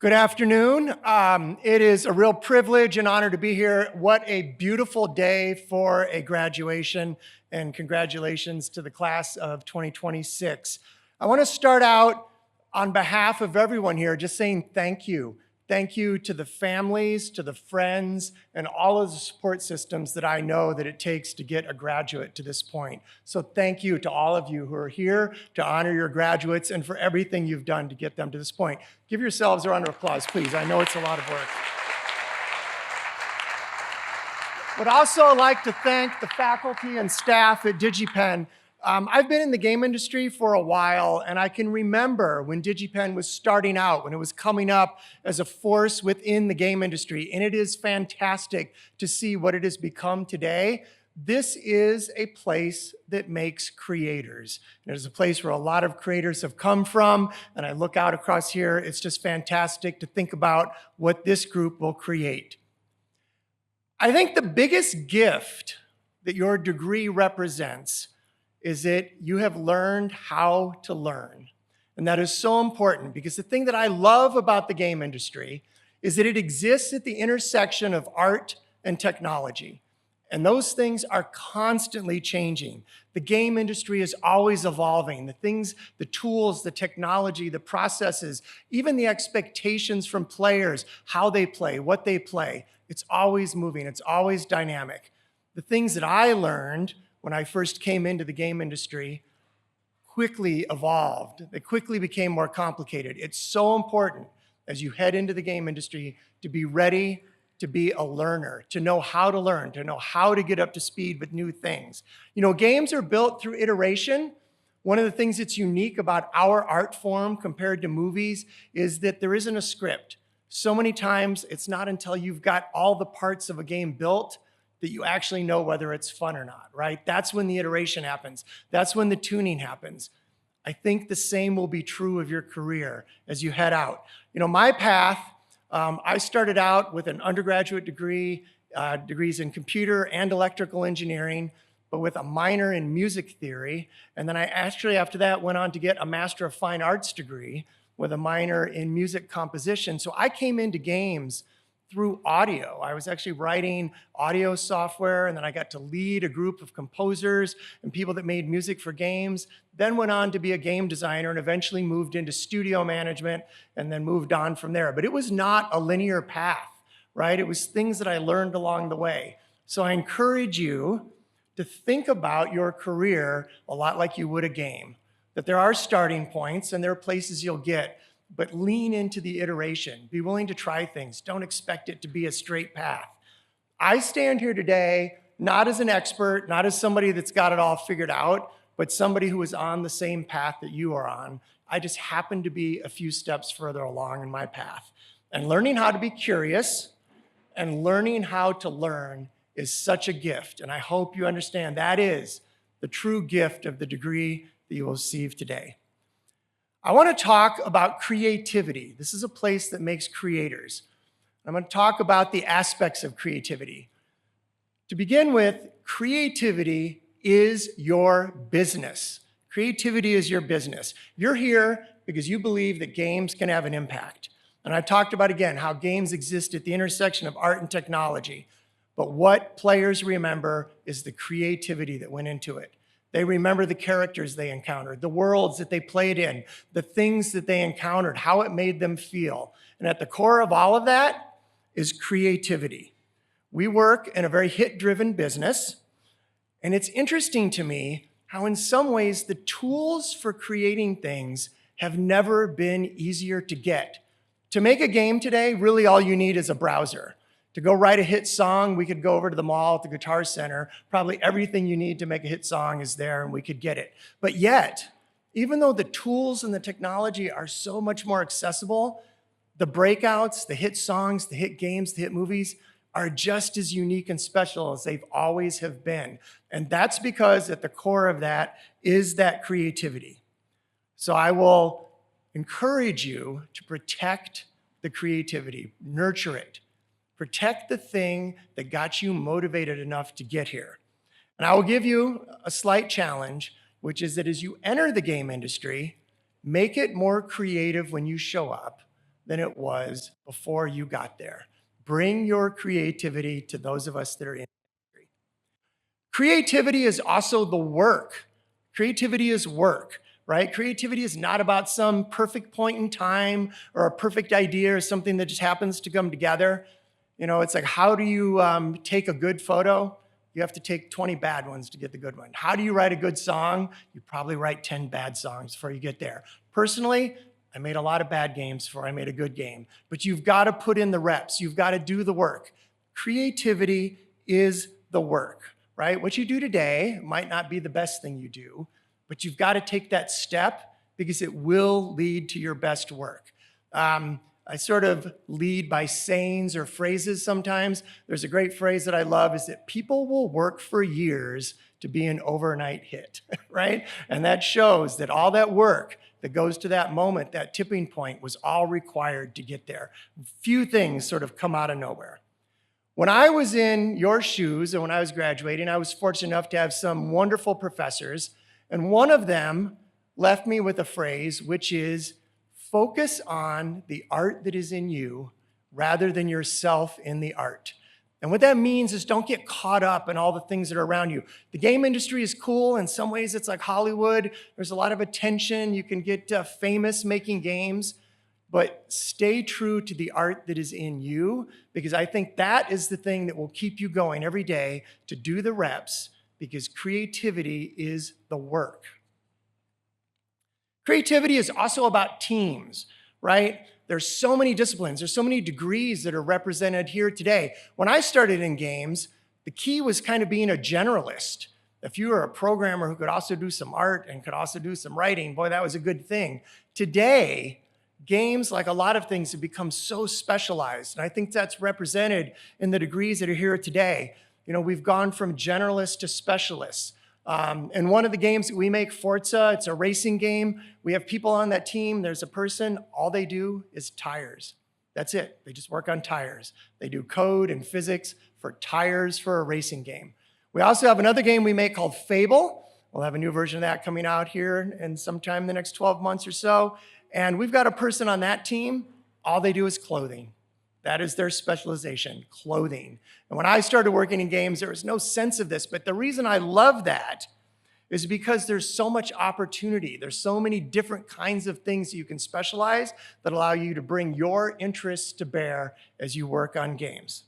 Good afternoon. It is a real privilege and honor to be here. What a beautiful day for a graduation, and congratulations to the class of 2026. I want to start out on behalf of everyone here just saying thank you. Thank you to the families, to the friends, and all of the support systems that I know that it takes to get a graduate to this point. So thank you to all of you who are here to honor your graduates and for everything you've done to get them to this point. Give yourselves a round of applause, please. I know it's a lot of work. Would also like to thank the faculty and staff at DigiPen. I've been in the game industry for a while, and I can remember when DigiPen was starting out, when it was coming up as a force within the game industry, and it is fantastic to see what it has become today. This is a place that makes creators. It is a place where a lot of creators have come from, and I look out across here, it's just fantastic to think about what this group will create. I think the biggest gift that your degree represents is that you have learned how to learn. And that is so important because the thing that I love about the game industry is that it exists at the intersection of art and technology. And those things are constantly changing. The game industry is always evolving. The things, the tools, the technology, the processes, even the expectations from players, how they play, what they play, it's always moving, it's always dynamic. The things that I learned when I first came into the game industry quickly evolved. They quickly became more complicated. It's so important as you head into the game industry to be ready to be a learner, to know how to learn, to know how to get up to speed with new things. You know, games are built through iteration. One of the things that's unique about our art form compared to movies is that there isn't a script. So many times it's not until you've got all the parts of a game built that you actually know whether it's fun or not, right? That's when the iteration happens. That's when the tuning happens. I think the same will be true of your career as you head out. You know, my path, I started out with an undergraduate degree, degrees in computer and electrical engineering, but with a minor in music theory. And then I actually, after that, went on to get a Master of Fine Arts degree with a minor in music composition. So I came into games through audio. I was actually writing audio software, and then I got to lead a group of composers and people that made music for games, then went on to be a game designer and eventually moved into studio management and then moved on from there. But it was not a linear path, right? It was things that I learned along the way. So I encourage you to think about your career a lot like you would a game, that there are starting points and there are places you'll get, but lean into the iteration. Be willing to try things. Don't expect it to be a straight path. I stand here today not as an expert, not as somebody that's got it all figured out, but somebody who is on the same path that you are on. I just happen to be a few steps further along in my path. And learning how to be curious and learning how to learn is such a gift. And I hope you understand that is the true gift of the degree that you will receive today. I want to talk about creativity. This is a place that makes creators. I'm going to talk about the aspects of creativity. To begin with, creativity is your business. Creativity is your business. You're here because you believe that games can have an impact. And I talked about, again, how games exist at the intersection of art and technology. But what players remember is the creativity that went into it. They remember the characters they encountered, the worlds that they played in, the things that they encountered, how it made them feel. And at the core of all of that is creativity. We work in a very hit-driven business, and it's interesting to me how in some ways the tools for creating things have never been easier to get. To make a game today, really all you need is a browser. To go write a hit song, we could go over to the mall at the Guitar Center. Probably everything you need to make a hit song is there and we could get it. But yet, even though the tools and the technology are so much more accessible, the breakouts, the hit songs, the hit games, the hit movies are just as unique and special as they've always have been. And that's because at the core of that is that creativity. So I will encourage you to protect the creativity, nurture it. Protect the thing that got you motivated enough to get here. And I will give you a slight challenge, which is that as you enter the game industry, make it more creative when you show up than it was before you got there. Bring your creativity to those of us that are in industry. Creativity is also the work. Creativity is work, right? Creativity is not about some perfect point in time or a perfect idea or something that just happens to come together. You know, it's like, how do you take a good photo? You have to take 20 bad ones to get the good one. How do you write a good song? You probably write 10 bad songs before you get there. Personally, I made a lot of bad games before I made a good game. But you've got to put in the reps. You've got to do the work. Creativity is the work, right? What you do today might not be the best thing you do, but you've got to take that step because it will lead to your best work. I sort of lead by sayings or phrases sometimes. There's a great phrase that I love is that people will work for years to be an overnight hit, right? And that shows that all that work that goes to that moment, that tipping point, was all required to get there. Few things sort of come out of nowhere. When I was in your shoes and when I was graduating, I was fortunate enough to have some wonderful professors, and one of them left me with a phrase, which is, focus on the art that is in you rather than yourself in the art. And what that means is don't get caught up in all the things that are around you. The game industry is cool. In some ways, it's like Hollywood. There's a lot of attention. You can get famous making games. But stay true to the art that is in you, because I think that is the thing that will keep you going every day to do the reps, because creativity is the work. Creativity is also about teams, right? There's so many disciplines, there's so many degrees that are represented here today. When I started in games, the key was kind of being a generalist. If you were a programmer who could also do some art and could also do some writing, boy, that was a good thing. Today, games, like a lot of things, have become so specialized, and I think that's represented in the degrees that are here today. You know, we've gone from generalists to specialists. And one of the games that we make, Forza, it's a racing game. We have people on that team. There's a person, all they do is tires. That's it. They just work on tires. They do code and physics for tires for a racing game. We also have another game we make called Fable. We'll have a new version of that coming out here in sometime in the next 12 months or so. And we've got a person on that team, all they do is clothing. That is their specialization, clothing. And when I started working in games, there was no sense of this, but the reason I love that is because there's so much opportunity. There's so many different kinds of things that you can specialize that allow you to bring your interests to bear as you work on games.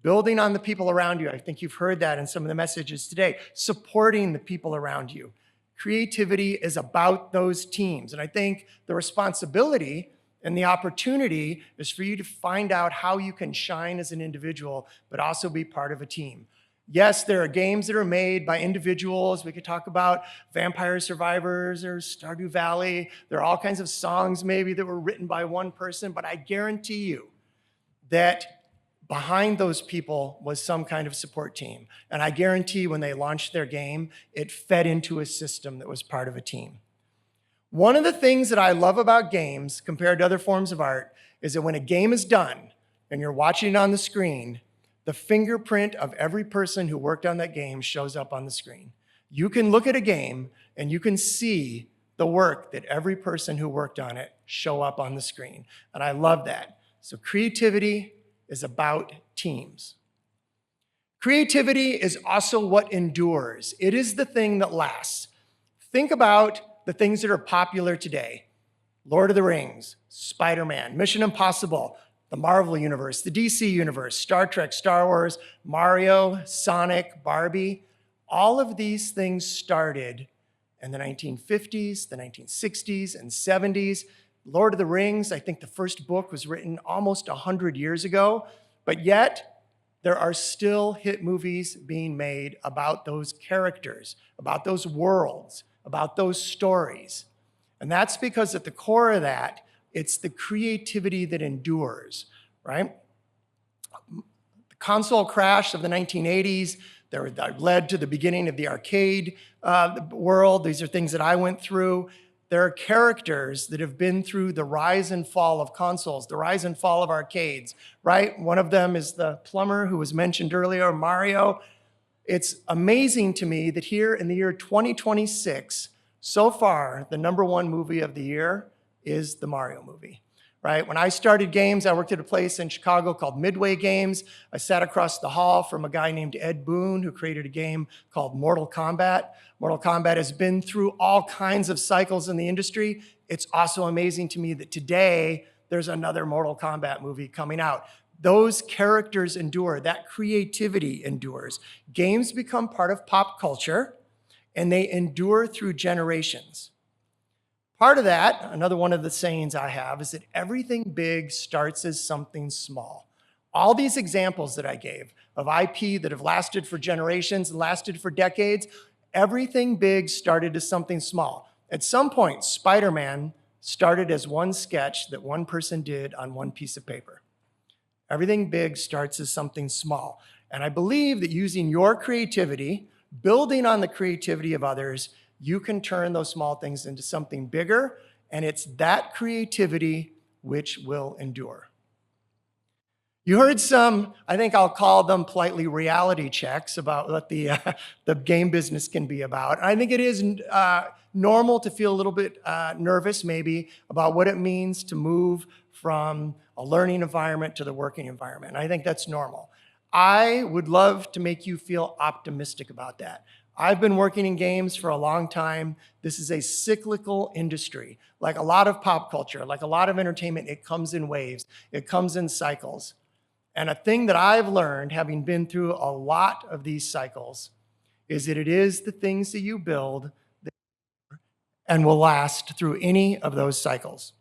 Building on the people around you, I think you've heard that in some of the messages today. Supporting the people around you. Creativity is about those teams, and I think the responsibility and the opportunity is for you to find out how you can shine as an individual, but also be part of a team. Yes, there are games that are made by individuals. We could talk about Vampire Survivors or Stardew Valley. There are all kinds of songs maybe that were written by one person, but I guarantee you that behind those people was some kind of support team. And I guarantee when they launched their game, it fed into a system that was part of a team. One of the things that I love about games compared to other forms of art is that when a game is done and you're watching it on the screen, the fingerprint of every person who worked on that game shows up on the screen. You can look at a game and you can see the work that every person who worked on it show up on the screen. And I love that. So creativity is about teams. Creativity is also what endures. It is the thing that lasts. Think about the things that are popular today. Lord of the Rings, Spider-Man, Mission Impossible, the Marvel Universe, the DC Universe, Star Trek, Star Wars, Mario, Sonic, Barbie. All of these things started in the 1950s, the 1960s, and 70s. Lord of the Rings, I think the first book was written almost 100 years ago, but yet there are still hit movies being made about those characters, about those worlds, about those stories. And that's because at the core of that, it's the creativity that endures, right? The console crash of the 1980s, that led to the beginning of the arcade world. These are things that I went through. There are characters that have been through the rise and fall of consoles, the rise and fall of arcades, right? One of them is the plumber who was mentioned earlier, Mario. It's amazing to me that here in the year 2026, so far, the #1 movie of the year is the Mario movie, right? When I started games, I worked at a place in Chicago called Midway Games. I sat across the hall from a guy named Ed Boon who created a game called Mortal Kombat. Mortal Kombat has been through all kinds of cycles in the industry. It's also amazing to me that today there's another Mortal Kombat movie coming out. Those characters endure, that creativity endures. Games become part of pop culture and they endure through generations. Part of that, another one of the sayings I have, is that everything big starts as something small. All these examples that I gave of IP that have lasted for generations and lasted for decades, everything big started as something small. At some point, Spider-Man started as one sketch that one person did on one piece of paper. Everything big starts as something small. And I believe that using your creativity, building on the creativity of others, you can turn those small things into something bigger, and it's that creativity which will endure. You heard some, I think I'll call them politely reality checks about what the game business can be about. I think it is normal to feel a little bit nervous maybe about what it means to move from a learning environment to the working environment. And I think that's normal. I would love to make you feel optimistic about that. I've been working in games for a long time. This is a cyclical industry. Like a lot of pop culture, like a lot of entertainment, it comes in waves, it comes in cycles. And a thing that I've learned, having been through a lot of these cycles, is that it is the things that you build that and will last through any of those cycles.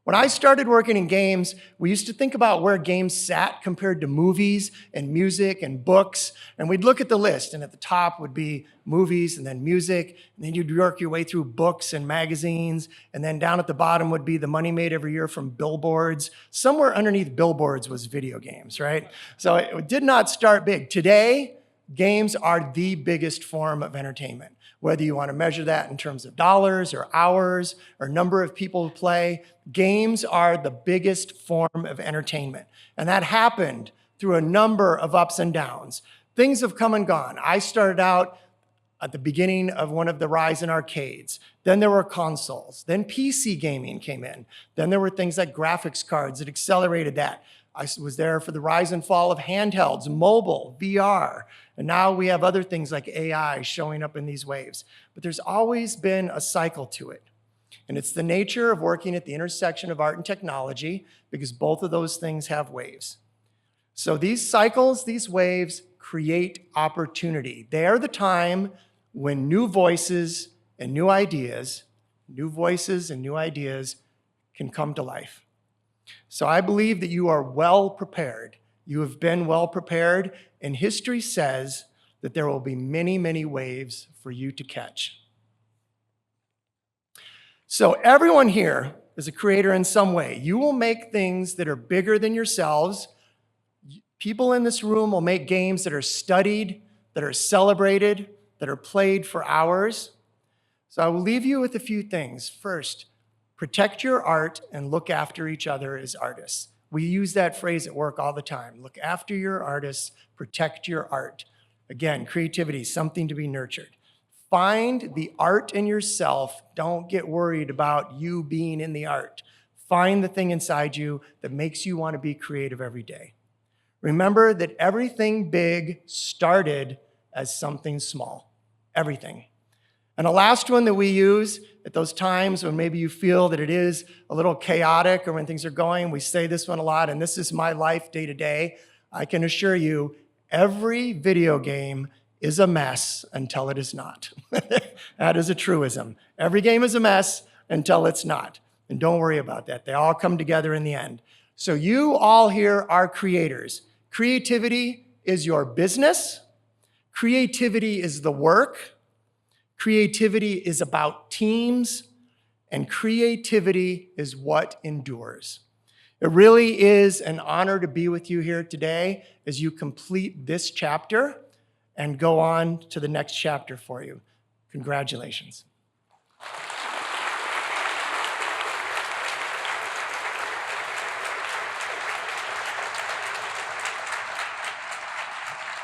When I started working in games, we used to think about where games sat compared to movies and music and books. And we'd look at the list, and at the top would be movies and then music. And then you'd work your way through books and magazines. And then down at the bottom would be the money made every year from billboards. Somewhere underneath billboards was video games, right? So it did not start big. Today, games are the biggest form of entertainment. Whether you want to measure that in terms of dollars or hours or number of people who play, games are the biggest form of entertainment. And that happened through a number of ups and downs. Things have come and gone. I started out at the beginning of one of the rise in arcades. Then there were consoles. Then PC gaming came in. Then there were things like graphics cards that accelerated that. I was there for the rise and fall of handhelds, mobile, VR, and now we have other things like AI showing up in these waves. But there's always been a cycle to it. And it's the nature of working at the intersection of art and technology, because both of those things have waves. So these cycles, these waves, create opportunity. They are the time when new voices and new ideas can come to life. So I believe that you are well prepared. You have been well prepared, and history says that there will be many, many waves for you to catch. So everyone here is a creator in some way. You will make things that are bigger than yourselves. People in this room will make games that are studied, that are celebrated, that are played for hours. So I will leave you with a few things. First, protect your art and look after each other as artists. We use that phrase at work all the time. Look after your artists, protect your art. Again, creativity, something to be nurtured. Find the art in yourself. Don't get worried about you being in the art. Find the thing inside you that makes you want to be creative every day. Remember that everything big started as something small. Everything. And the last one that we use at those times when maybe you feel that it is a little chaotic or when things are going, we say this one a lot, and this is my life day to day. I can assure you, every video game is a mess until it is not. That is a truism. Every game is a mess until it's not. And don't worry about that. They all come together in the end. So you all here are creators. Creativity is your business. Creativity is the work. Creativity is about teams, and creativity is what endures. It really is an honor to be with you here today as you complete this chapter and go on to the next chapter for you. Congratulations.